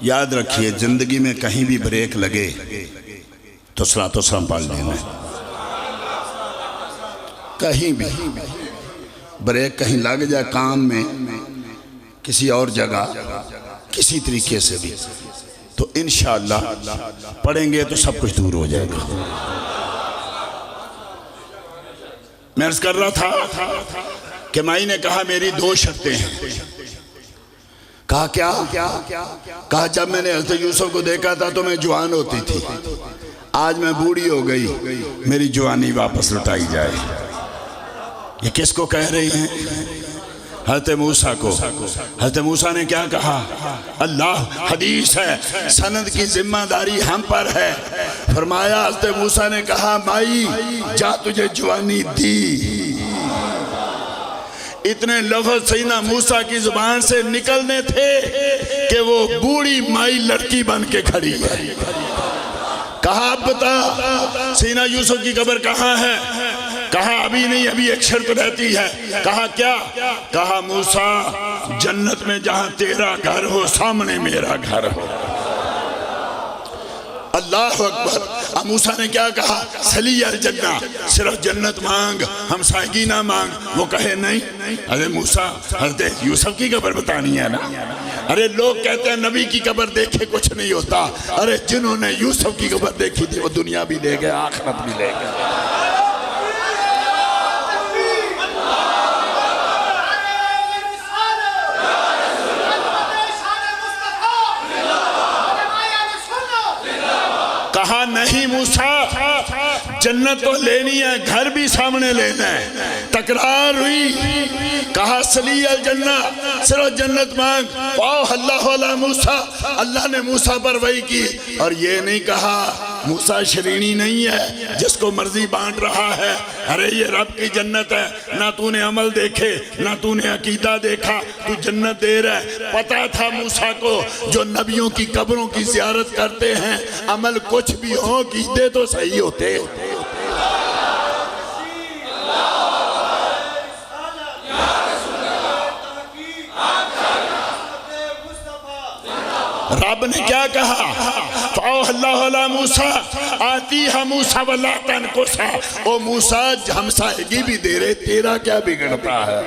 یاد رکھیے زندگی میں کہیں بھی بریک لگے تو صلاۃ و سلام پڑھ لینا ہے. کہیں بھی بریک کہیں لگ جائے کام میں کسی اور جگہ کسی طریقے سے بھی تو انشاءاللہ پڑھیں گے تو سب کچھ دور ہو جائے گا. میں عرض کر رہا تھا کہ مائی نے کہا میری 2 شرطیں ہیں. کہا کیا؟ کہا جب میں نے حضرت یوسف کو دیکھا تھا تو میں جوان ہوتی تھی، آج میں بوڑھی ہو گئی، میری جوانی واپس لٹائی جائے. یہ کس کو کہہ رہی ہیں؟ حضرت موسیٰ کو. حضرت موسیٰ نے کیا کہا؟ اللہ حدیث ہے سند کی ذمہ داری ہم پر ہے. فرمایا حضرت موسیٰ نے کہا مائی جا تجھے جوانی دی. اتنے لفظ سیدنا موسیٰ کی زبان سے نکلنے تھے کہ وہ بوڑھی مائی لڑکی بن کے کھڑی ہے. کہا اب بتا سیدنا یوسف کی قبر کہاں ہے؟ کہا ابھی نہیں، ابھی ایک شرط رہتی ہے. کہا کیا؟ کہا موسیٰ جنت میں جہاں تیرا گھر ہو سامنے میرا گھر ہو. اللہ اکبر. اب موسیٰ نے کیا کہا؟ سلی الجنہ، صرف جنت مانگ، ہمسائیگی نہ مانگ. وہ کہے نہیں. ارے موسیٰ حضرت یوسف کی قبر بتانی ہے نا. ارے لوگ کہتے ہیں نبی کی قبر دیکھے کچھ نہیں ہوتا. ارے جنہوں نے یوسف کی قبر دیکھی تھی وہ دنیا بھی لے گئے آخرت بھی لے گئے. کہا نہیں موسیٰ جنت تو لینی ہے، گھر بھی سامنے لینا ہے. تکرار ہوئی. کہا سلی الجنہ، صرف جنت مانگ. واہ اللہ علی موسیٰ. اللہ نے موسیٰ پر وحی کی. اور یہ نہیں کہا موسیٰ شرینی نہیں ہے جس کو مرضی بانٹ رہا ہے. ارے یہ رب کی جنت ہے، نہ تو نے عمل دیکھے نہ تو نے عقیدہ دیکھا، تو جنت دے رہا ہے. پتا تھا موسیٰ کو جو نبیوں کی قبروں کی زیارت کرتے ہیں عمل کچھ بھی ہو عقیدے تو صحیح ہوتے. رب نے کیا کہا؟ فَأَوْحَى اللَّهُ إِلَىٰ مُوسَىٰ آتِيهَا مُوسَىٰ وَلَا تَنْقُصْهَا. او موسیٰ ہمسائیگی بھی دے رہے، تیرا کیا بگڑتا ہے؟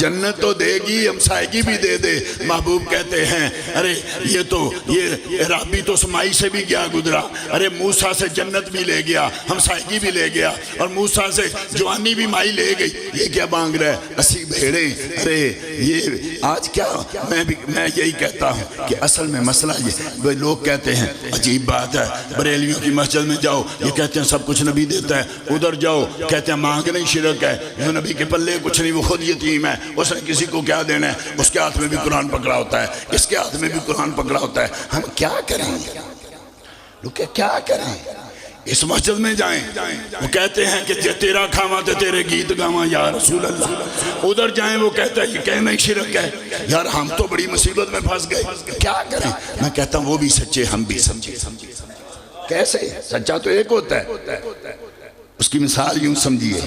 جنت تو دے گی، ہمسائیگی بھی دے دے. محبوب کہتے ہیں ارے یہ رابی تو سمائی سے بھی گیا گزرا. ارے موسیٰ سے جنت بھی لے گیا، ہمسائیگی بھی لے گیا، اور موسیٰ سے جوانی بھی مائی لے گئی. یہ کیا مانگ رہا ہے؟ 80 بھیڑیں. ارے یہ آج کیا میں یہی کہتا ہوں کہ اصل میں مسئلہ یہ لوگ کہتے ہیں عجیب بات ہے بریلیوں کی مسجد میں جاؤ یہ کہتے ہیں سب کچھ نبی دیتا ہے، ادھر جاؤ کہتے ہیں مانگنا ہی شرک ہے، جو نبی کے پلے کچھ نہیں، وہ خود یتیم ہے، اس نے کسی کو کیا دینا ہے. اس کے ہاتھ میں بھی قرآن پکڑا ہوتا ہے، اس کے ہاتھ میں بھی قرآن پکڑا ہوتا ہے. ہم کیا کریں؟ لوگ کیا کریں؟ اس مسجد میں جائیں وہ کہتے ہیں کہ تیرا کھاواں تے تیرے گیت گاواں یا رسول اللہ. ادھر جائیں وہ کہتا ہے یہ کہنا ہی شرک ہے. یار ہم تو بڑی مصیبت میں پھنس گئے، کیا کریں؟ میں کہتا ہوں وہ بھی سچے ہم بھی سمجھے. کیسے؟ سچا تو ایک ہوتا ہے. اس کی مثال یوں سمجھیے،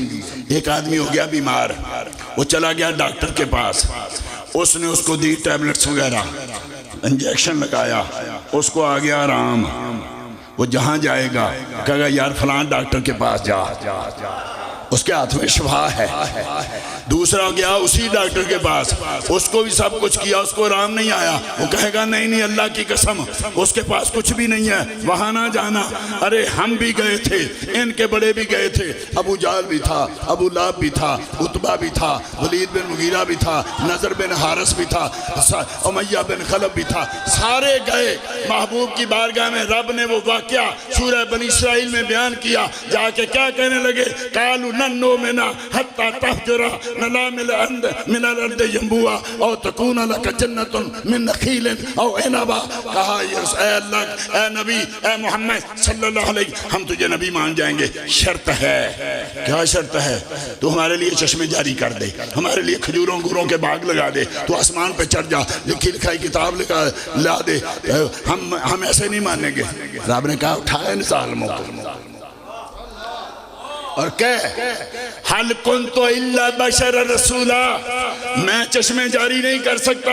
ایک آدمی ہو گیا بیمار، وہ چلا گیا ڈاکٹر کے پاس، اس نے اس کو دی ٹیبلٹس وغیرہ، انجیکشن لگایا، اس کو آ گیا آرام. وہ جہاں جائے گا کہے گا یار فلان ڈاکٹر کے پاس جا، اس کے ہاتھ میں شفا ہے. دوسرا گیا اسی ڈاکٹر کے پاس، اس کو بھی سب کچھ کیا، اس کو آرام نہیں آیا. وہ کہے گا نہیں اللہ کی قسم اس کے پاس کچھ بھی نہیں ہے، وہاں نہ جانا. ارے ہم بھی گئے تھے، ان کے بڑے بھی گئے تھے، ابو جہل بھی تھا، ابو لہب بھی تھا، عتبہ بھی تھا، ولید بن مغیرہ بھی تھا، نضر بن حارث بھی تھا، امیہ بن خلف بھی تھا، سارے گئے محبوب کی بارگاہ میں. رب نے وہ واقعہ سورہ بنی اسرائیل میں بیان کیا. جا کے کیا کہنے لگے؟ قالوا لن نؤمن حتى تفجر لنا من الارض ينبوعا او تكون لك جنة من نخيل او عنب. کہا اے اللہ اے نبی اے محمد صلی اللہ علیہ ہم تجھے نبی مان جائیں گے، شرط ہے. کیا شرط ہے؟ تو ہمارے لیے چشمے جاری کر دے، ہمارے لیے کھجوروں انگوروں کے باغ لگا دے، تو آسمان پہ چڑھ جا، لکھی لکھائی کتاب لا دے. ہم ایسے نہیں مانیں گے. رب نے کہا اٹھائے ان ظالموں کو. اور حل کنت الا بشر رسولا، میں چشمے جاری نہیں کر سکتا،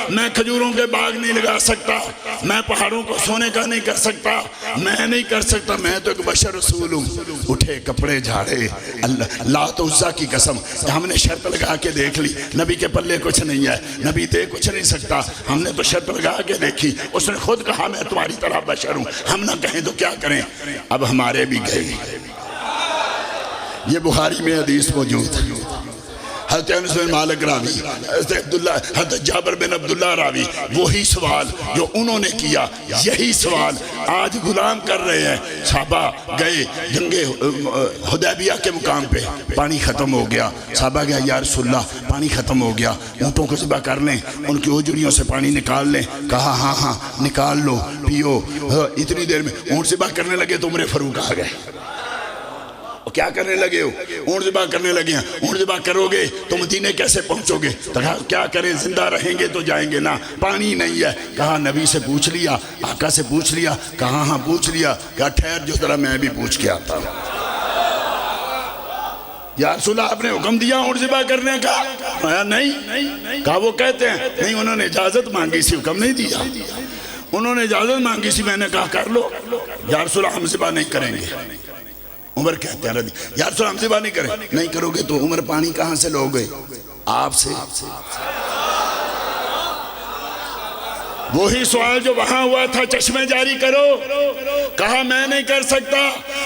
میں کھجوروں کے باغ نہیں لگا سکتا، میں پہاڑوں کو سونے کا نہیں کر سکتا، میں نہیں کر سکتا، میں تو ایک بشر رسول ہوں۔ اٹھے کپڑے جھاڑے، اللہ لات عزا کی قسم، ہم نے شرط لگا کے دیکھ لی، نبی کے پلے کچھ نہیں ہے، نبی دے کچھ نہیں سکتا، ہم نے تو شرط لگا کے دیکھی، اس نے خود کہا میں تمہاری طرح بشر ہوں، ہم نہ کہیں تو کیا کریں؟ اب ہمارے بھی گئے۔ یہ بخاری میں حدیث موجود ہے، حضرت انس بن مالک راوی، حضرت جابر بن عبداللہ راوی، وہی سوال جو انہوں نے کیا، یہی سوال آج غلام کر رہے ہیں۔ صحابہ گئے جنگ حدیبیہ کے مقام پہ، پانی ختم ہو گیا، صحابہ گیا یا رسول اللہ پانی ختم ہو گیا، اونٹوں کو ذبح کر لیں، ان کی اوجریوں سے پانی نکال لیں۔ کہا ہاں ہاں نکال لو پیو۔ اتنی دیر میں اونٹ ذبح کرنے لگے تو عمر فاروق آ گئے۔ کیا کرنے لگے ہو؟ اونٹ ذبح کرنے لگے ہیں۔ اونٹ ذبح کرو گے تو مدینے کیسے پہنچو گے؟ کہا کیا کریں، زندہ رہیں گے تو جائیں گے نا، پانی نہیں ہے۔ کہا نبی سے پوچھ لیا، آقا سے پوچھ لیا؟ کہا ہاں پوچھ لیا۔ کہا ٹھہر جو ذرا میں بھی پوچھ کے آتا ہوں۔ یا رسول اللہ آپ نے حکم دیا اونٹ ذبح کرنے کا؟ کہا نہیں۔ کہا وہ کہتے ہیں نہیں، انہوں نے اجازت مانگی سی، حکم نہیں دیا، انہوں نے اجازت مانگی سی، میں نے کہا کر لو۔ یا رسول اللہ ہم ذبح نہیں کریں گے۔ عمر کہتے ہیں یا رسول ہم ذبح نہیں کریں، نہیں کرو گے تو عمر پانی کہاں سے لو گے؟ آپ سے۔ وہی سوال جو وہاں ہوا تھا، چشمے جاری کرو، کہا میں نہیں کر سکتا۔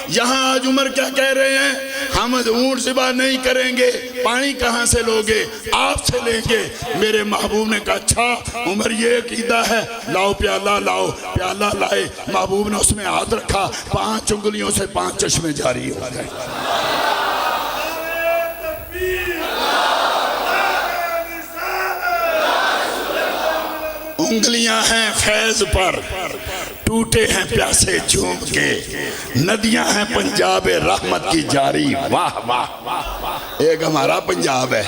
یہاں آج عمر کیا کہہ رہے ہیں؟ ہم اونٹ ذبح نہیں کریں گے، پانی کہاں سے لوگے؟ آپ سے لیں گے۔ میرے محبوب نے کہا اچھا عمر یہ عقیدہ ہے، لاؤ پیالہ لاؤ۔ پیالہ لائے، محبوب نے اس میں ہاتھ رکھا، 5 انگلیوں سے 5 چشمے جاری ہو گئے۔ انگلیاں ہیں فیض پر، ٹوٹے ہیں پیاسے جھوم کے، ندیاں ہیں پنجاب رحمت کی جاری۔ واہ واہ، ایک ہمارا پنجاب ہے،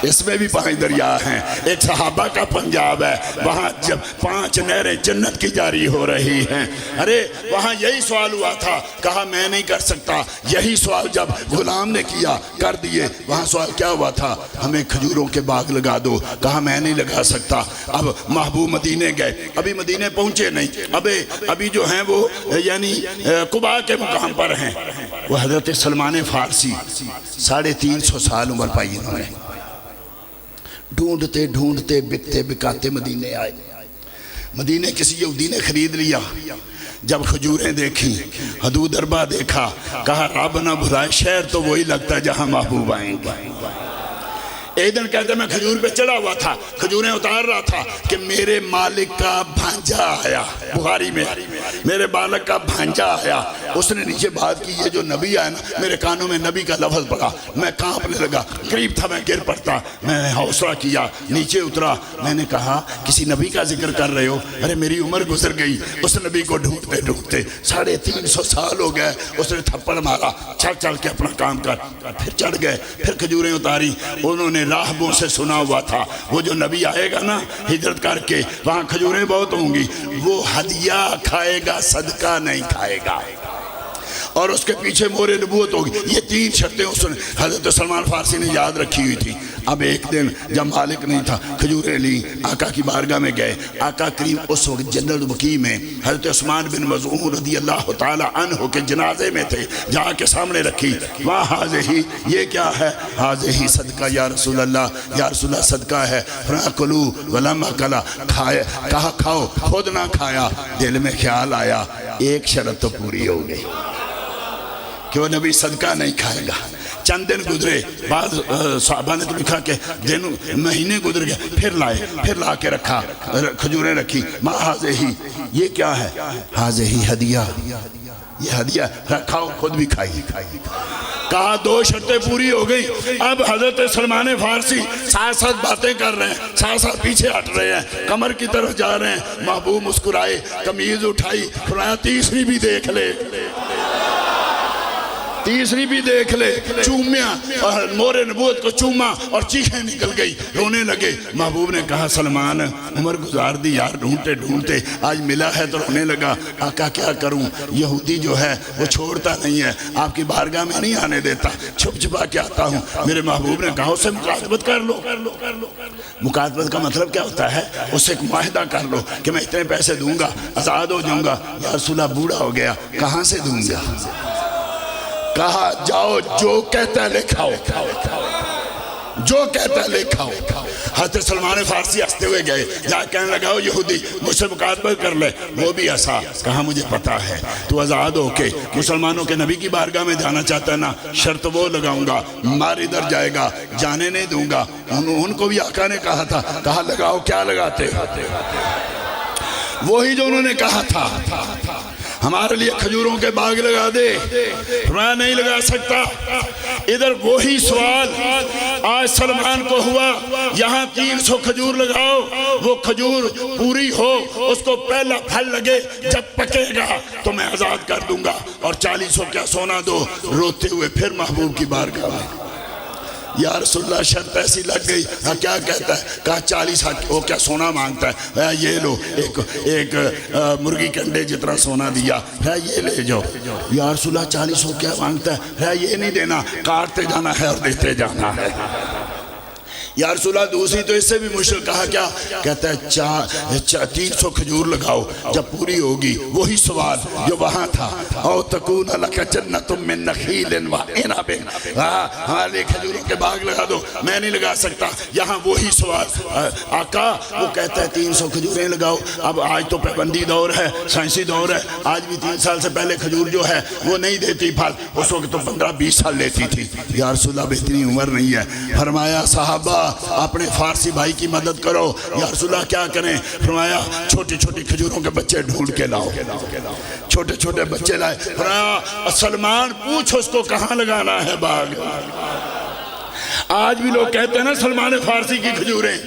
اس میں بھی 5 دریا ہیں، ایک صحابہ کا پنجاب ہے، وہاں جب 5 نہریں جنت کی جاری ہو رہی ہیں۔ ارے وہاں یہی سوال ہوا تھا، کہا میں نہیں کر سکتا۔ یہی سوال جب غلام نے کیا، کر دیے۔ وہاں سوال کیا ہوا تھا؟ ہمیں کھجوروں کے باغ لگا دو۔ کہا میں نہیں لگا سکتا۔ اب محبوب مدینے گئے، ابھی مدینے پہنچے نہیں، ابھی جو ہیں وہ یعنی قباء کے مقام پر ہیں۔ وہ حضرت سلمان فارسی 350 سال عمر پائی انہوں نے، ڈھونڈتے ڈھونڈتے بکتے بکاتے مدینے آئے۔ مدینے کسی یہودی نے خرید لیا، جب کھجوریں دیکھیں، حدود اربع دیکھا، کہا رب نہ بھلائے شہر تو وہی لگتا ہے جہاں محبوب آئیں گے۔ ایک دن کہتے میں کھجور پہ چڑھا ہوا تھا، کھجوریں اتار رہا تھا کہ میرے مالک کا بھانجا آیا، بخاری میں میرے مالک کا بھانجا آیا۔ اس نے نیچے بات کی، یہ جو نبی آیا نا، میرے کانوں میں نبی کا لفظ پڑا، میں کانپنے لگا، قریب تھا میں گر پڑتا۔ میں حوصلہ کیا، نیچے اترا، میں نے کہا کسی نبی کا ذکر کر رہے ہو؟ ارے میری عمر گزر گئی اس نبی کو ڈھونڈتے ڈھونڈتے، 350 سال ہو گئے۔ اس نے تھپڑ مارا، چل کے اپنا کام کر۔ پھر چڑھ گئے، پھر کھجوریں اتاری۔ انہوں نے راہبوں سے سنا ہوا تھا وہ جو نبی آئے گا نا ہجرت کر کے، وہاں کھجوریں بہت ہوں گی، وہ ہدیہ کھائے گا، صدقہ نہیں کھائے گا، اور اس کے پیچھے مور نبوت ہوگی۔ یہ 3 شرطیں اس نے حضرت سلمان فارسی نے یاد رکھی ہوئی تھی۔ اب ایک دن جب مالک نہیں تھا، کھجوریں لی، آقا کی بارگاہ میں گئے۔ آقا کریم اس وقت جنرل البقیع میں حضرت عثمان بن مظعون رضی اللہ تعالی عنہ کے جنازے میں تھے، جا کے سامنے رکھی، وہاں حاضہی، یہ کیا ہے؟ حاضہی صدقہ یا رسول اللہ، یا رسول اللہ صدقہ ہے۔ فَنَأْكُلُ وَلَمْ أَكَلَ، کہا کھاؤ، خود نہ کھایا۔ دل میں خیال آیا ایک شرط تو پوری ہو گئی کہ وہ نبی صدقہ نہیں کھائے گا۔ چند دن گزرے، بعض صحابہ نے تو لکھا کہ مہینے گزر گئے، پھر لائے، پھر لا کے رکھا، کھجوریں رکھی۔ ما حاضہی، یہ کیا ہے؟ حاضہی ہدیہ، یہ ہدیہ کھاؤ، خود بھی کھائی۔ کہا 2 شرطیں پوری ہو گئی۔ اب حضرت سلمان فارسی ساتھ ساتھ باتیں کر رہے ہیں، ساتھ ساتھ پیچھے ہٹ رہے ہیں، کمر کی طرف جا رہے ہیں۔ محبوب مسکرائے، قمیض اٹھائی، فرمایا 3ری بھی دیکھ لے، تیسری بھی دیکھ لے، چومیا اور مور نبوت کو چوما اور چیخیں نکل گئی، رونے لگے۔ محبوب نے کہا سلمان عمر گزار دی یار، ڈھونڈتے ڈھونڈتے آج ملا ہے تو رونے لگا۔ آقا کیا کروں، یہودی جو ہے وہ چھوڑتا نہیں ہے، آپ کی بارگاہ میں نہیں آنے دیتا، چھپ چھپا کے آتا ہوں۔ میرے محبوب نے کہا اسے مکاتبت کر لو۔ مکاتبت کا مطلب کیا ہوتا ہے؟ اسے ایک معاہدہ کر لو کہ میں اتنے پیسے دوں گا، آزاد ہو جاؤں گا۔ یا رسول اللہ بوڑھا ہو گیا، کہاں سے دوں گا؟ کہا جاؤ جو کہتا ہے لکھاؤ، جو کہتا ہے لکھاؤ۔ حضرت سلمان فارسی ہنستے ہوئے گئے، جا کہنے لگا او یہودی مجھ سے مکاتبت کر لے۔ وہ بھی ہنسا، کہا مجھے پتا ہے تو آزاد ہو کے مسلمانوں کے نبی کی بارگاہ میں جانا چاہتا ہے نا، شرط وہ لگاؤں گا، مار ادھر جائے گا، جانے نہیں دوں گا۔ ان کو بھی آقا نے کہا تھا، کہا لگاؤ، کیا لگاتے؟ وہی جو انہوں نے کہا تھا ہمارے لیے کھجوروں کے باغ لگا دے، میں نہیں لگا سکتا۔ ادھر وہی سوال آج سلمان کو ہوا، یہاں 300 کھجور لگاؤ، وہ کھجور پوری ہو، اس کو پہلا پھل لگے، جب پکے گا تو میں آزاد کر دوں گا، اور 40 کیا سونا دو۔ روتے ہوئے پھر محبوب کی بارگاہ میں، یا رسول اللہ شرط ایسی لگ گئی۔ ہاں کیا کہتا ہے؟ کہا 40 وہ کیا سونا مانگتا ہے؟ یہ لو، ایک مرغی کے انڈے جتنا سونا دیا، یہ لے جاؤ۔ یا رسول اللہ 40 کیا مانگتا ہے؟ یہ نہیں دینا، کاٹتے جانا ہے اور دیتے جانا ہے۔ یا رسول اللہ دوسری تو اس سے بھی مشکل، کہا کیا؟ کہتا ہے 300 کھجور لگاؤ، جب پوری ہوگی وہی سوال جو وہاں تھا، او تکون لک جنت من نخیل و عنب، ہمارے کھجوروں کے باغ لگا دو۔ میں نہیں لگا سکتا، یہاں وہی سوال۔ آقا وہ کہتا ہے 300 کھجوریں لگاؤ۔ اب آج تو پابندی دور ہے، سائنسی دور ہے، آج بھی 3 سال سے پہلے کھجور جو ہے وہ نہیں دیتی پھل، اس وقت تو 15-20 سال لیتی تھی۔ یا رسول اللہ اتنی عمر نہیں ہے۔ فرمایا صحابہ اپنے فارسی بھائی کی مدد کرو۔ یا رسول اللہ کیا کریں؟ فرمایا چھوٹی چھوٹی کھجوروں کے بچے ڈھونڈ کے لاؤ، چھوٹے چھوٹے بچے لائے۔ فرمایا سلمان پوچھ اس کو کہاں لگانا ہے باغ۔ آج بھی لوگ کہتے ہیں نا سلمان فارسی کی کھجوریں،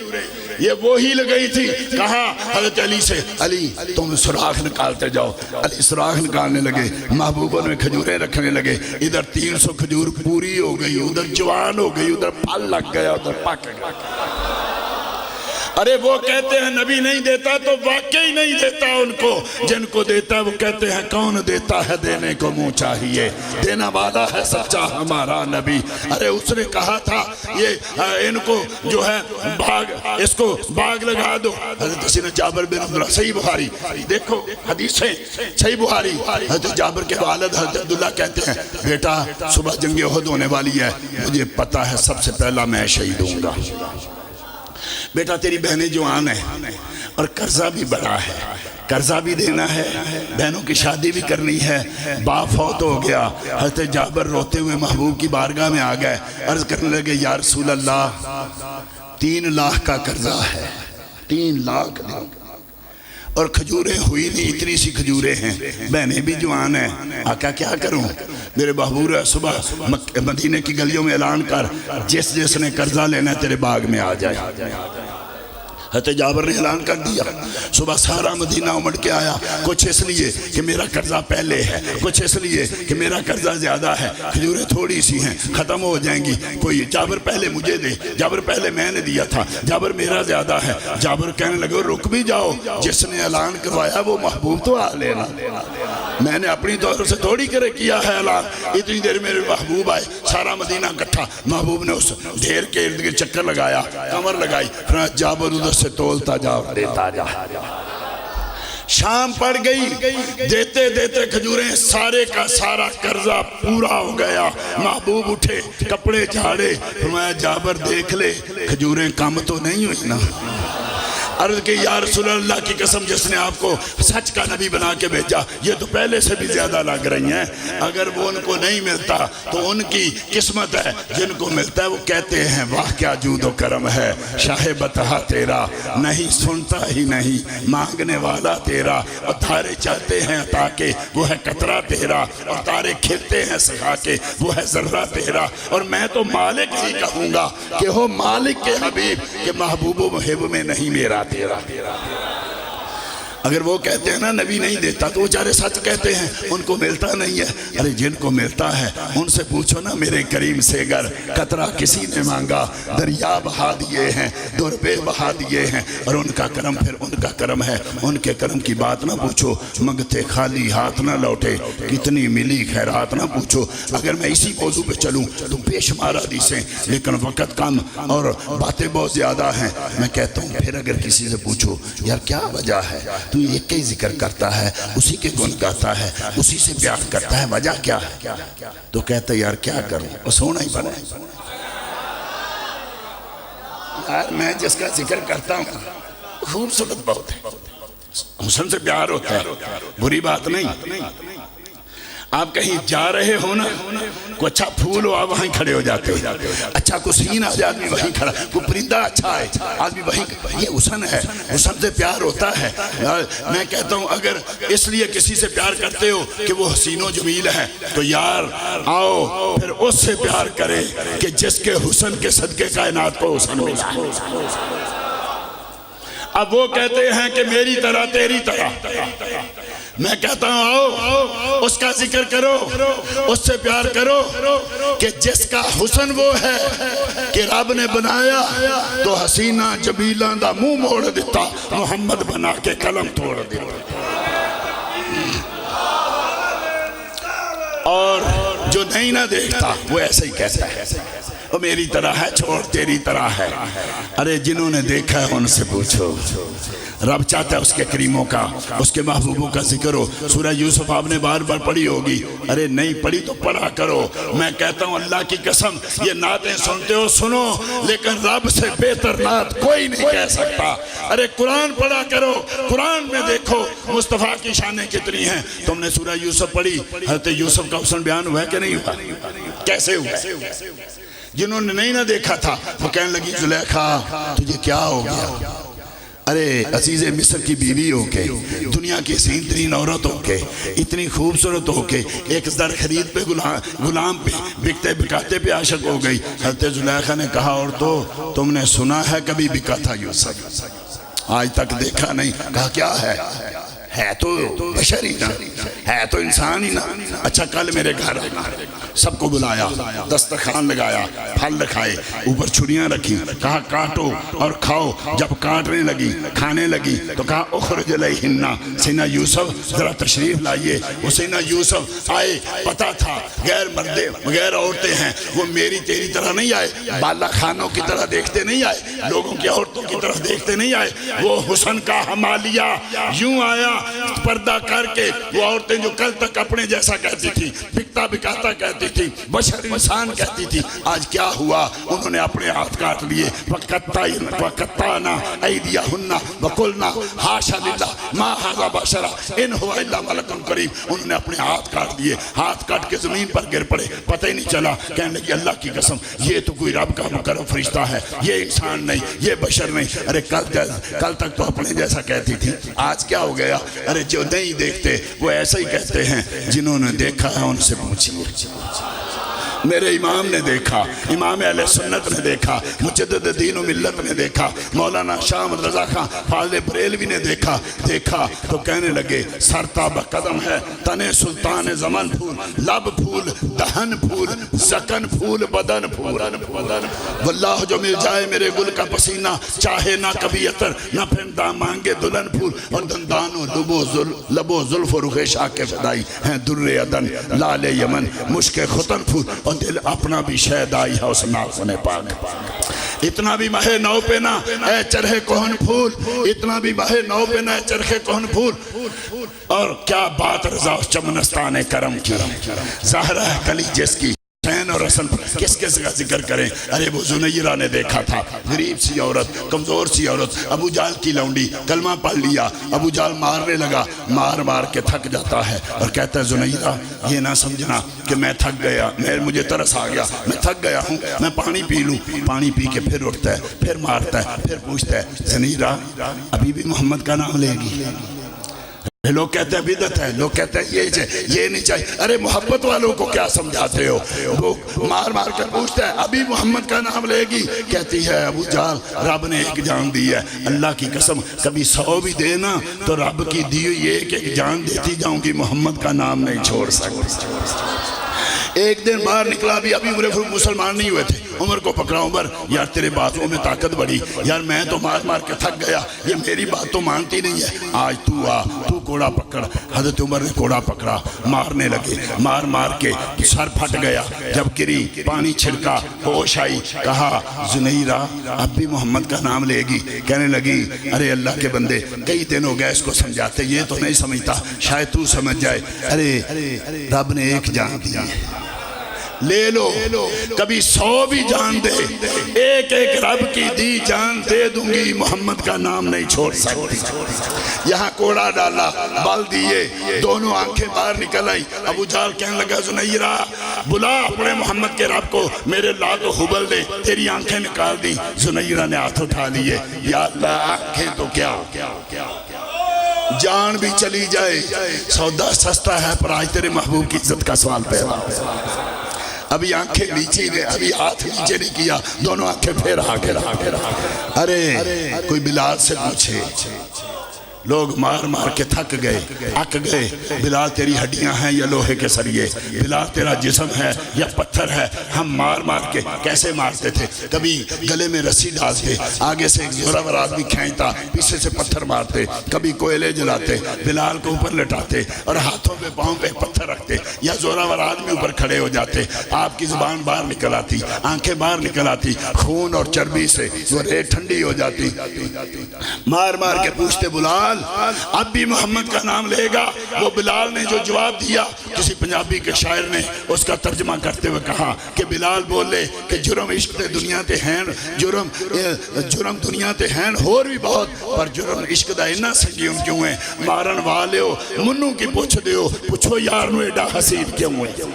یہ وہی لگئی تھی۔ کہا حضرت علی سے، علی تم سراخ نکالتے جاؤ۔ علی سراخ نکالنے لگے، محبوبوں میں کھجوریں رکھنے لگے۔ ادھر 300 کھجور پوری ہو گئی، ادھر جوان ہو گئی، ادھر پھل لگ گیا، ادھر پک گیا۔ ارے وہ کہتے ہیں نبی نہیں دیتا تو واقعی نہیں دیتا ان کو، جن کو دیتا ہے وہ کہتے ہیں کون دیتا ہے، دینے کو منہ چاہیے، دینا والا ہے سچا ہمارا نبی۔ ارے اس نے کہا تھا یہ ان کو جو ہے باغ، اس کو باغ لگا دو۔ حضرت سیدنا جابر بن عبداللہ، صحیح بخاری دیکھو حدیثیں، صحیح بخاری، حضرت جابر کے والد حضرت عبداللہ کہتے ہیں بیٹا صبح جنگ احد ہونے والی ہے، مجھے پتا ہے سب سے پہلا میں شہید ہوں گا۔ بیٹا تیری بہنیں جوان ہیں اور قرضہ بھی بڑا ہے، قرضہ بھی دینا ہے، بہنوں کی شادی بھی کرنی ہے، باپ فوت ہو گیا۔ حضرت جابر روتے ہوئے محبوب کی بارگاہ میں آ گئے، عرض کرنے لگے یا رسول اللہ 3 لاکھ کا قرضہ ہے، 3 لاکھ اور کھجوریں ہوئی نہیں، اتنی سی کھجوریں ہیں، بہنیں بھی جوان ہیں۔ آقا کیا کروں؟ میرے محبوب صبح مدینے کی گلیوں میں اعلان کر، جس نے قرضہ لینا ہے تیرے باغ میں آ جائے۔ حضرت جابر نے اعلان کر دیا، صبح سارا مدینہ امڑ کے آیا، کچھ اس لیے کہ میرا قرضہ پہلے ہے، کچھ اس لیے کہ میرا قرضہ زیادہ ہے، کھجوریں تھوڑی سی ہیں ختم ہو جائیں گی، کوئی جابر پہلے مجھے دے، جابر پہلے میں نے دیا تھا، جابر میرا زیادہ ہے۔ جابر کہنے لگے رک بھی جاؤ، جس نے اعلان کروایا وہ محبوب تو آ لینا، میں نے اپنی طور سے تھوڑی کرے کیا ہے اعلان۔ اتنی دیر میرے محبوب آئے، سارا مدینہ اکٹھا، محبوب نے اس ڈھیر کے ارد گرد چکر لگایا، کمر لگائی، پھر جابر ادھر سے تولتا جا، دیتا جا۔ شام پڑ گئی، دیتے دیتے کھجوریں سارے کا سارا قرضہ پورا ہو گیا۔ محبوب اٹھے، کپڑے جھاڑے، فرمایا جابر دیکھ لے کھجوریں کم تو نہیں ہوئی نا؟ عرض کہ یا رسول اللہ کی قسم جس نے آپ کو سچ کا نبی بنا کے بھیجا، یہ تو پہلے سے بھی زیادہ لگ رہی ہیں، اگر وہ ان کو نہیں ملتا تو ان کی قسمت ہے، جن کو ملتا ہے وہ کہتے ہیں واہ کیا جود و کرم ہے، شاہ بطحہ تیرا، نہیں سنتا ہی نہیں مانگنے والا تیرا، اور تارے چلتے ہیں عطا کے وہ ہے قطرہ تیرا، اور تارے کھلتے ہیں سکھا کے وہ ہے ذرہ تیرا، اور میں تو مالک ہی کہوں گا کہ ہو مالک کے حبیب، کہ محبوب و محب میں نہیں میرا تیرا۔ اگر وہ کہتے ہیں نا نبی نہیں دیتا تو وہ چارے سچ کہتے ہیں، ان کو ملتا نہیں ہے۔ ارے جن کو ملتا ہے ان سے پوچھو نا، میرے کریم سے اگر قطرہ کسی نے مانگا دریا بہا دیے ہیں، 2 روپے بہا دیے ہیں، اور ان کا کرم پھر ان کا کرم ہے۔ ان کے کرم کی بات نہ پوچھو، منگتے خالی ہاتھ نہ لوٹے، کتنی ملی خیرات نہ پوچھو۔ اگر میں اسی موضوع پہ چلوں تو بے شمار حدیثیں، لیکن وقت کم اور باتیں بہت زیادہ ہیں۔ میں کہتا ہوں پھر اگر کسی سے پوچھو یار کیا وجہ ہے تو ایک کا ہی ذکر کرتا ہے، اسی کے گن گاتا ہے، اسی سے پیار کرتا ہے، وجہ کیا ہے؟ تو کہتا ہے یار کیا کروں، وہ سونا ہی پڑا ہے۔ یار میں جس کا ذکر کرتا ہوں خوبصورت بہت ہے، حسن سے پیار ہوتا ہے، بری بات نہیں۔ آپ کہیں جا رہے ہو نا، کوئی اچھا پھول ہو آپ وہیں کھڑے ہو جاتے ہو، اچھا کوئی سین آ جائے آدمی وہیں کھڑا، کوئی پرندہ اچھا ہے آدمی وہیں، یہ حسن ہے، حسن سے پیار ہوتا ہے۔ میں کہتا ہوں اگر اس لیے کسی سے پیار کرتے ہو کہ وہ حسین و جمیل ہے تو یار آؤ پھر اس سے پیار کرے کہ جس کے حسن کے صدقے کائنات کو حسن ملا۔ اب وہ کہتے ہیں کہ میری طرح تیری طرح، میں کہتا ہوں آؤ اس کا ذکر کرو، اس سے پیار کرو کہ جس کا حسن وہ ہے کہ رب نے بنایا تو حسینہ جمیلہ دا منہ موڑ دیتا، محمد بنا کے قلم توڑ دیتا۔ اور جو نہیں نہ دیکھتا وہ ایسے ہی کہتا ہے وہ میری طرح ہے، چھوڑ تیری طرح ہے۔ ارے جنہوں نے دیکھا ہے ان سے پوچھو، رب چاہتا ہے اس کے کریموں کا، اس کے محبوبوں کا ذکر ہو۔ سورہ یوسف آپ نے بار بار پڑھی ہوگی، ارے نہیں پڑھی تو پڑھا کرو۔ میں کہتا ہوں اللہ کی قسم یہ نعتیں سنتے ہو سنو، لیکن رب سے بہتر نعت کوئی نہیں کہہ سکتا۔ ارے قرآن پڑھا کرو، قرآن میں دیکھو مصطفیٰ کی شانیں کتنی ہیں۔ تم نے سورہ یوسف پڑھی، حضرت یوسف کا حسن بیان ہوا ہے کہ نہیں ہوا؟ کیسے ہوا؟ جنہوں نے نہیں نہ دیکھا تھا وہ کہنے لگی زلیخا تجھے کیا ہو گیا؟ ارے عزیز مصر کی بیوی ہو کے، دنیا کی حسین ترین عورت ہو کے، اتنی خوبصورت ہو کے، ایک زر خرید پہ غلام پہ بکتے بکاتے پہ عاشق ہو گئی۔ حضرت زلیخا نے کہا اور تو تم نے سنا ہے کبھی بکا تھا یوسف؟ آج تک دیکھا نہیں۔ کہا کیا ہے تو بشری نا، ہے تو انسان ہی نا۔ اچھا کل میرے گھر سب کو بلایا، دسترخوان لگایا، پھل رکھائے، اوپر چھریاں رکھی، کہا کاٹو اور کھاؤ۔ جب کاٹنے لگی کھانے لگی تو کہا اخرج الیہن، سینہ یوسف ذرا تشریف لائیے۔ وہ سینہ یوسف آئے، پتہ تھا غیر مردے غیر عورتیں ہیں، وہ میری تیری طرح نہیں آئے، بالا خانوں کی طرح دیکھتے نہیں آئے، لوگوں کی عورتوں کی طرح دیکھتے نہیں آئے۔ وہ حسن کا حمالیہ یوں آیا پردہ کر کے۔ وہ عورتیں جو کل تک اپنے جیسا کہتی تھی، بکتا بکاتا کہتی تھی، بشر انسان کہتی تھی، آج کیا ہوا؟ انہوں نے اپنے ہاتھ کاٹ لیے۔ وَقَطَّعْنَا أَيْدِيَهُنَّ وَقُلْنَا حَاشَ لِلَّهِ مَا هَذَا بَشَرٌ إِنْ هُوَ إِلَّا مَلَكٌ كَرِيمٌ۔ انہوں نے اپنے ہاتھ کاٹ دیے، ہاتھ کاٹ کے زمین پر گر پڑے، پتہ ہی نہیں چلا۔ کہنے لگی اللہ کی قسم یہ تو کوئی رب کا مقرب فرشتہ ہے، یہ انسان نہیں، یہ بشر نہیں۔ ارے کل تک تو اپنے جیسا کہتی تھی، آج کیا ہو گیا؟ ارے جو نہیں دیکھتے وہ ایسا ہی کہتے ہیں، جنہوں نے دیکھا ہے ان سے پوچھیے۔ میرے امام نے دیکھا، امام اہل سنت نے دیکھا، مجدد دین و ملت نے دیکھا، مولانا شاہ احمد رضا خان فاضل بریلوی نے دیکھا تو کہنے لگے سرتاب قدم ہے تن سلطان زمن پھول، لب پھول، دہن پھول، زکن پھول، بدن پھول۔ واللہ جو مل جائے میرے گل کا پسینہ، چاہے نہ کبھی عطر نہ پھر مانگے دلہن پھول، اور دندان و لب و زلف و رخ شاہ کے فدائی ہیں در عدن لال یمن مشک ختن پھول، اور دل اپنا بھی شہد آئی ہے اس ناخن پاک۔ اتنا بھی مہے نو پہ نہ اے چرخ کوہن پھول، اتنا بھی مہے نو پہ نہ اے چرخ کوہن پھول۔ اور کیا بات رضا اس چمنستان کرم کی، زہرہ کلی جس کی حسین اور حسن کس کس کا ذکر کریں۔ ارے وہ زنیرہ نے دیکھا تھا، غریب سی عورت، کمزور سی عورت، ابو جال کی لونڈی، کلمہ پڑھ لیا، ابو جال مارنے لگا، مار کے تھک جاتا ہے اور کہتا ہے زنیرہ یہ نہ سمجھنا کہ میں تھک گیا، مجھے ترس آ گیا، میں تھک گیا ہوں، میں پانی پی لوں۔ پانی پی کے پھر اٹھتا ہے، پھر مارتا ہے، پھر پوچھتا ہے زنیرہ ابھی بھی محمد کا نام لے گی؟ لوگ کہتے ہیں بدعت ہے، لوگ کہتے ہیں یہ نہیں چاہیے. ارے محبت والوں کو کیا سمجھاتے ہو؟ وہ مار مار کے پوچھتا ہے ابھی محمد کا نام لے گی؟ کہتی ہے ابو جہل رب نے ایک جان دی ہے، اللہ کی قسم کبھی 100 بھی دینا تو رب کی دی ہوئی ایک جان دیتی جاؤں گی، محمد کا نام نہیں چھوڑ سکتی. ایک دن باہر نکلا، ابھی عمر فاروق مسلمان نہیں ہوئے تھے. عمر کو پکڑا، عمر یار تیرے باتوں میں طاقت بڑی، یار میں تو مار مار کے تھک گیا، یہ میری بات تو مانتی نہیں ہے، آج تو کوڑا پکڑ. حضرت عمر نے کوڑا پکڑا، مارنے لگے، مار مار کے سر پھٹ گیا. جب گری پانی چھڑکا، ہوش آئی، کہا زنیرہ اب بھی محمد کا نام لے گی؟ کہنے لگی ارے اللہ کے بندے کئی دن ہو گئے اس کو سمجھاتے، یہ تو نہیں سمجھتا، شاید تو سمجھ جائے. ارے رب نے ایک جان دی لے لو، کبھی 100 بھی جان دے، ایک ایک رب کی دی جان دے دوں گی، محمد کا نام نہیں چھوڑ سکتی. یہاں کوڑا ڈالا، بال دیے، دونوں آنکھیں باہر نکل آئی. ابو جہل کہنے لگا زنیرہ بلا اپنے محمد کے رب کو، میرے لات و حبل نے تیری آنکھیں نکال دی. زنیرہ نے ہاتھ اٹھا لیے، یا اللہ آنکھیں تو کیا جان بھی چلی جائے، سودا سستا ہے، پر آج تیرے محبوب کی عزت کا سوال پیدا ہو. ابھی آنکھیں نیچے نے، ابھی ہاتھ نیچے نہیں کیا، دونوں آنکھیں پھر آگے رہا. ارے کوئی بلال سے پوچھے، لوگ مار مار کے تھک گئے، اک گئے. بلال تیری ہڈیاں ہیں یا لوہے کے سریے؟ بلال تیرا جسم ہے یا پتھر ہے؟ ہم مار مار کے کیسے مارتے تھے؟ کبھی گلے میں رسی ڈالتے، آگے سے ایک زوراور آدمی کھینچتا، پیچھے سے پتھر مارتے، کبھی کوئلے جلاتے، بلال کو اوپر لٹاتے اور ہاتھوں پہ پاؤں پہ پتھر رکھتے، یا زوراور آدمی اوپر کھڑے ہو جاتے. آپ کی زبان باہر نکل آتی، آنکھیں باہر نکل آتی، خون اور چربی سے وہ ریت ٹھنڈی ہو جاتی. مار مار کے پوچھتے بلال اب بھی محمد کا نام لے گا؟ وہ بلال نے جو جواب دیا، کسی پنجابی کے شاعر نے اس کا ترجمہ کرتے ہوئے کہا کہ بلال بولے کہ جرم عشق تے دنیا تے ہیں، جرم دنیا تے ہیں اور بھی بہت، پر جرم عشق دا اینا سنگین کیوں ہے؟ مارن والے ہو منو کی پوچھ دیو، پوچھو یار نو ایڈا حسین کیوں ہے؟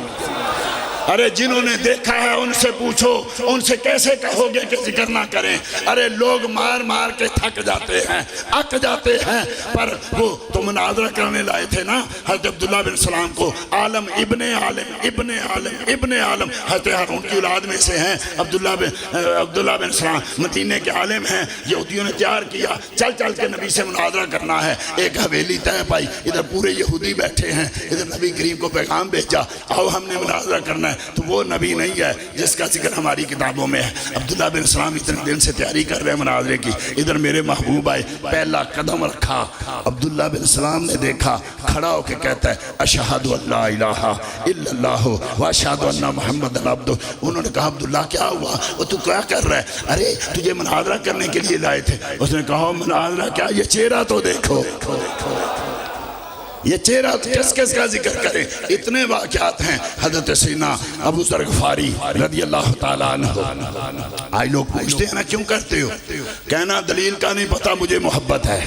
ارے جنہوں نے دیکھا ہے ان سے پوچھو، ان سے کیسے کہو گے کہ ذکر نہ کریں؟ ارے لوگ مار مار کے تھک جاتے ہیں، اک جاتے ہیں، پر وہ تو مناظرہ کرنے لائے تھے نا حضرت عبداللہ بن سلام کو، عالم ابن عالم ابن عالم ابن عالم، حضرت ہارون کی اولاد میں سے ہیں عبداللہ بن سلام، مدینے کے عالم ہیں. یہودیوں نے تیار کیا، چل چل کے نبی سے مناظرہ کرنا ہے. ایک حویلی طے پائی، ادھر پورے یہودی بیٹھے ہیں، ادھر نبی کریم کو پیغام بھیجا، آؤ ہم نے مناظرہ کرنا ہے. تو وہ نبی نہیں ہے جس کا ذکر ہماری کتابوں میں ہے. عبداللہ بن سلام اتنے دن سے تیاری کر رہے ہیں مناظرے کی. ادھر میرے محبوب آئے، پہلا قدم رکھا، عبداللہ بن سلام نے دیکھا، کھڑا ہو کے کہتا ہے اشہد ان لا الہ الا اللہ واشہد ان محمد عبدہ. انہوں نے کہا عبداللہ کیا ہوا؟ وہ تو کیا کر رہا ہے؟ ارے تجھے مناظرہ کرنے کے لیے لائے تھے. اس نے کہا مناظرہ کیا، یہ چہرہ تو دیکھو، یہ چہرہ کس کس کا ذکر کریں؟ اتنے واقعات ہیں. حضرت سیدنا ابو ذر غفاری رضی اللہ تعالیٰ عنہ. آج لوگ پوچھتے ہیں نا کیوں کرتے ہو؟ کہنا دلیل کا نہیں پتا، مجھے محبت ہے.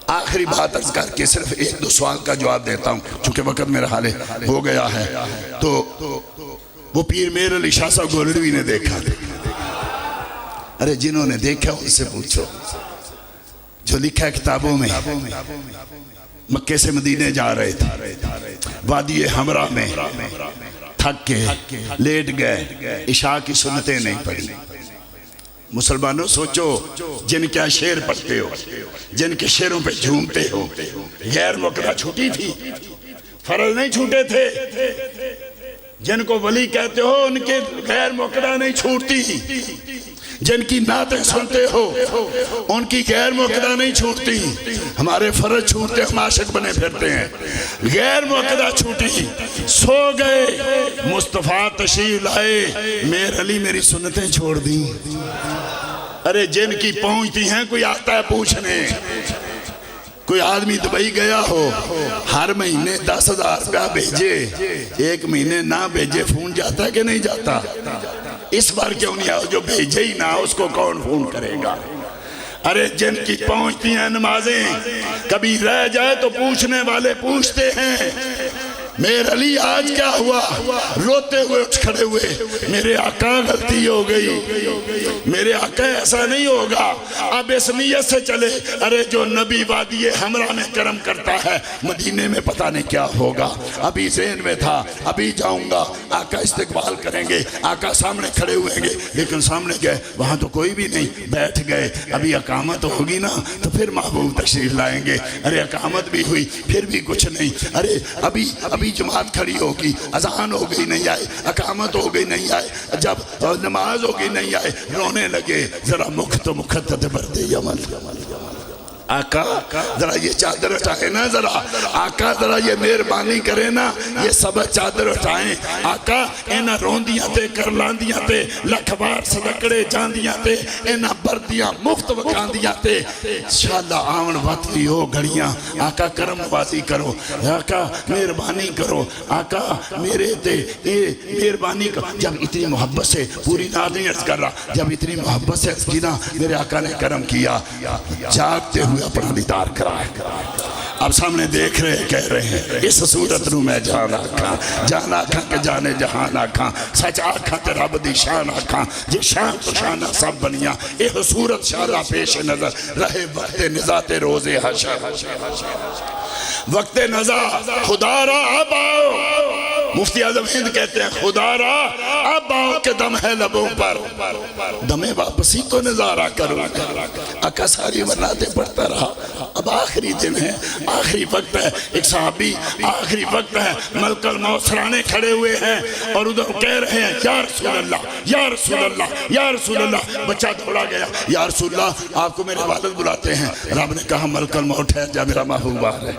آخری بات عرض کر کے صرف ایک دو سوال کا جواب دیتا ہوں چونکہ وقت میرا حالے ہو گیا ہے. تو وہ پیر میر علی شاہ صاحب گولڑوی نے دیکھا. ارے جنہوں نے دیکھا ان سے پوچھو، جو لکھا ہے کتابوں میں. مکے سے مدینے جا رہے تھے، وادی حمرا میں تھک کے لیٹ گئے، عشاء کی سنتیں نہیں پڑھی. مسلمانوں سوچو، جن کیا شعر پڑھتے ہو، جن کے شعروں پہ جھومتے ہو، غیر مقدہ چھوٹی تھی، فرض نہیں چھوٹے تھے. جن کو ولی کہتے ہو ان کے غیر مقدہ نہیں چھوٹتی. جن کی نعتیں سنتے ہو ان کی غیر مقدہ نہیں چھوٹتی. ہمارے فرض چھوٹتے ہم عاشق بنے پھرتے ہیں، غیر مقدہ چھوٹی. سو گئے، مصطفیٰ تشریف لائے، میر علی میری سنتیں چھوڑ دی. ارے جن کی پہنچتی ہیں، کوئی آتا ہے پوچھنے. کوئی آدمی دبئی گیا ہو، ہر مہینے 10,000 روپیہ بھیجے، ایک مہینے نہ بھیجے فون جاتا ہے کہ نہیں جاتا؟ اس بار کیوں نہیں آؤ؟ جو بھیجے ہی نہ اس کو کون فون کرے گا؟ ارے جن کی پہنچتی ہیں نمازیں، کبھی رہ جائے تو پوچھنے والے پوچھتے ہیں. میرے علی آج کیا ہوا؟ روتے ہوئے اٹھ کھڑے ہوئے، میرے آقا غلطی ہو گئی، میرے آقا ایسا نہیں ہوگا، اب اس نیت سے چلے، ارے جو نبی وادی ہمراہ میں کرم کرتا ہے مدینے میں پتہ نہیں کیا ہوگا، ابھی ذہن میں تھا ابھی جاؤں گا، آقا استقبال کریں گے، آقا سامنے کھڑے ہوئیں گے، لیکن سامنے گئے وہاں تو کوئی بھی نہیں، بیٹھ گئے، ابھی اقامت ہوگی نا تو پھر محبوب تشریف لائیں گے، ارے اقامت بھی ہوئی پھر بھی کچھ نہیں، ارے ابھی جماعت کھڑی ہوگی، اذان ہو گئی نہیں آئے، اقامت ہو گئی نہیں آئے، جب نماز ہو گئی نہیں آئے، رونے لگے، ذرا مکھ تو مخطط بردے یمل، آقا ذرا یہ چادر اٹھائے نا، ذرا آقا ذرا یہ مہربانی کرے نا، یہ سب چادر اٹھائیں، آقا اینا روندیاں تے کرلاندیاں تے لکھوار صدقڑے جاندیاں تے اینا بردیاں مفت وکاندیاں تے انشاءاللہ آون وطوی ہو گھڑیاں، آقا کرم بازی کرو، آقا مہربانی کرو، آقا میرے تے مہربانی کرو، جب اتنی محبت سے پوری ناد نہیں عرض کر رہا، جب اتنی محبت سے عرض کی نا میرے آقا نے کرم کیا، جاگتے ہوئے اپنا دیدار کرائے، اب سامنے دیکھ رہے کہہ رہے ہیں اس صورت نو میں جان آکھاں کہ جانے جہان آکھاں، سچ آکھاں تے رب دی شان آکھاں، جی شان تو شانہ سب بنیاں، ایک صورت شارہ پیش نظر رہے وقت نزات روز حشر، وقت نزا خدا را اب آؤ، مفتی اعظم ہند کہتے ہیں خدا را اب آؤ کہ دم ہے لبوں پر، دم واپسی کو نظارہ کروں، آقا ساری ورناتیں پڑھتا رہا، اب آخری دن ہے، آخری وقت ہے، ایک صحابی آخری وقت ہے، ملک الموت سرانے کھڑے ہوئے ہیں اور ادھر کہہ رہے ہیں یا رسول اللہ یا رسول اللہ یا رسول اللہ، بچہ دوڑا گیا، یا رسول اللہ آپ کو میرے والد بلاتے ہیں، رب نے کہا ملک الموت ہے جا میرا محبوب آ رہے،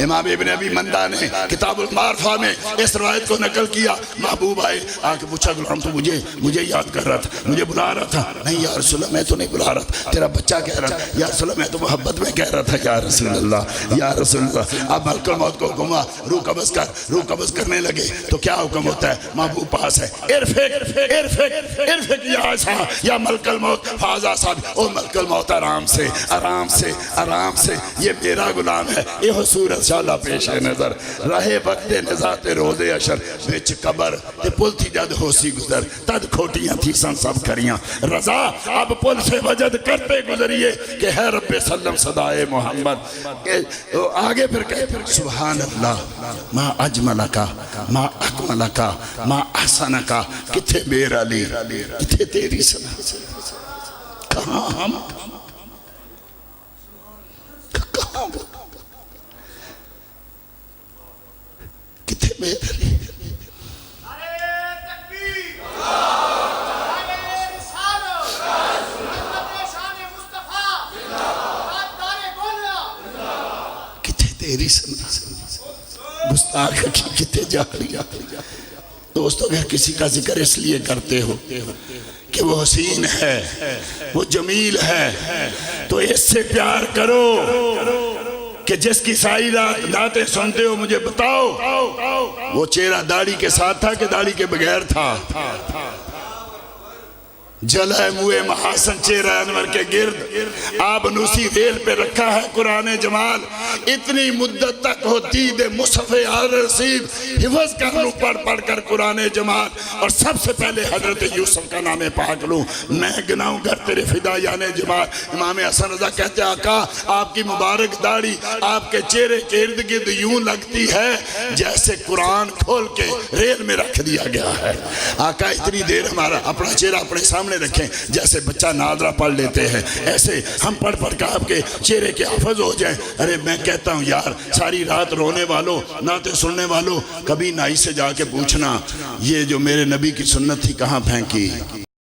امام ابن ابی مندہ نے کتاب المعرفہ میں اس روایت کو نقل کیا، محبوب آئے آکے پوچھا غلام تو مجھے یاد کر رہا تھا، مجھے بلا رہا تھا، نہیں یا رسول اللہ میں تو نہیں بلا رہا تھا، تیرا بچہ کہہ رہا تھا، یا رسول اللہ میں تو محبت میں کہہ رہا تھا، یا رسول اللہ یا رسول اللہ، اب ملک الموت کو حکم ہوا روح قبض کرنے لگے تو کیا حکم ہوتا ہے؟ محبوب پاس ہے، ارفق یا عیسیٰ یا ملک الموت فازا صاحب، او ملک الموت آرام سے آرام سے آرام سے، یہ میرا غلام ہے، یہ صورت شالہ پیش نظر رہے وقت نزات روز حشر، بچ قبر تے پل تھی جد ہو سی گزر، تد کھوٹیاں تھی سن سب کھڑیاں، رضا اب پل سے وجد کرتے گزریے کہ ہے رب سلم صدائے محمد، آگے پھر کہے سبحان اللہ ما اجملکا ما اکملکا ما احسنکا، کتھے میرا علی کتھے تیری سنا، کہاں ہم کہاں کتھے میرا علی، کتھے تیری سنا، گستاخ کی کتھے جا رہی۔ دوستو اگر کسی کا ذکر اس لیے کرتے ہو کہ وہ حسین ہے وہ جمیل ہے تو اس سے پیار کرو کہ جس کی ساری راتیں سنتے ہو مجھے بتاؤ وہ چہرہ داڑھی کے ساتھ تھا کہ داڑھی کے بغیر تھا، جلائے موئے محاسن چہرہ انور کے گرد آب نوسی ریل پہ رکھا ہے قرآن جمال، اتنی مدت تک ہو دید مصحف آل رسید حفظ کر لوں پڑھ کر قرآن جمال، اور سب سے پہلے حضرت یوسف کا نام پاک لوں، میں گناہوں گر تیرے فدایان جمال۔ امام حسن رضا کہتے ہیں آقا آپ کی مبارک داڑھی آپ کے چہرے کے ارد گرد یوں لگتی ہے جیسے قرآن کھول کے ریل میں رکھ دیا گیا ہے۔ آقا اتنی دیر ہمارا اپنا چہرہ اپنے سامنے رکھیں جیسے بچہ نادرہ پڑھ لیتے ہیں، ایسے ہم پڑھ کے آپ کے چہرے کے حافظ ہو جائیں۔ ارے میں کہتا ہوں یار ساری رات رونے والوں نعتیں سننے والوں کبھی نائی سے جا کے پوچھنا یہ جو میرے نبی کی سنت تھی کہاں پھینکی،